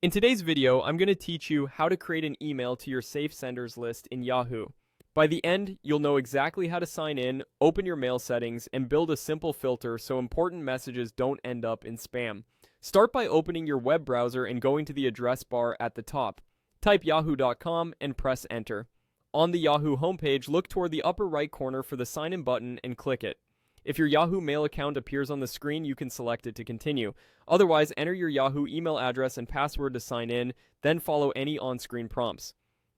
In today's video, I'm going to teach you how to create an email to your safe senders list in Yahoo. By the end, you'll know exactly how to sign in, open your mail settings, and build a simple filter so important messages don't end up in spam. Start by opening your web browser and going to the address bar at the top. Type yahoo.com and press enter. On the Yahoo homepage, look toward the upper right corner for the sign in button and click it. If your Yahoo Mail account appears on the screen, you can select it to continue. Otherwise, enter your Yahoo email address and password to sign in, then follow any on-screen prompts.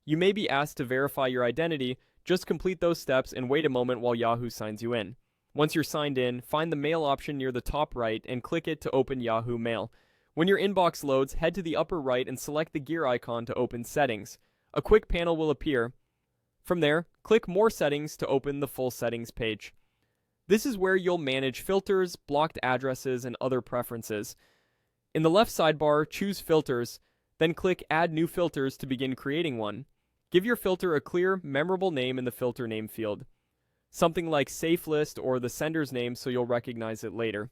You may be asked to verify your identity. Just complete those steps and wait a moment while Yahoo signs you in. Once you're signed in, find the Mail option near the top right and click it to open Yahoo Mail. When your inbox loads, head to the upper right and select the gear icon to open Settings. A quick panel will appear. From there, click More Settings to open the full settings page. This is where you'll manage filters, blocked addresses, and other preferences. In the left sidebar, choose Filters, then click Add New Filters to begin creating one. Give your filter a clear, memorable name in the filter name field. Something like Safe List or the sender's name so you'll recognize it later.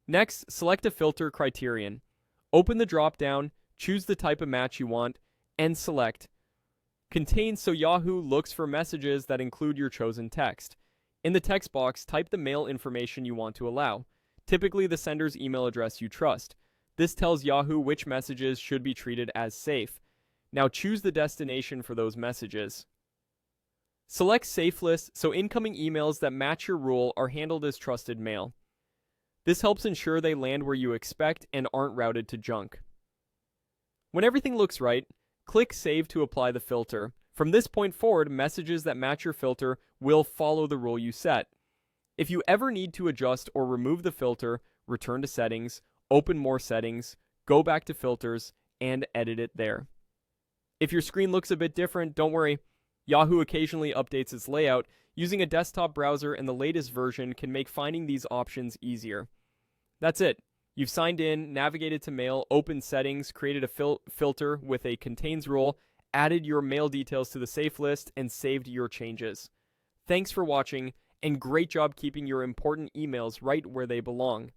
Next, select a filter criterion. Open the drop-down, choose the type of match you want, and select Contains so Yahoo looks for messages that include your chosen text. In the text box, type the mail information you want to allow, typically the sender's email address you trust. This tells Yahoo which messages should be treated as safe. Now choose the destination for those messages. Select Safe List so incoming emails that match your rule are handled as trusted mail. This helps ensure they land where you expect and aren't routed to junk. When everything looks right, click Save to apply the filter. From this point forward, messages that match your filter will follow the rule you set. If you ever need to adjust or remove the filter, return to Settings, open More Settings, go back to Filters, and edit it there. If your screen looks a bit different, don't worry. Yahoo occasionally updates its layout. Using a desktop browser and the latest version can make finding these options easier. That's it. You've signed in, navigated to Mail, opened Settings, created a filter with a Contains rule, added your mail details to the safe list, and saved your changes. Thanks for watching, and great job keeping your important emails right where they belong.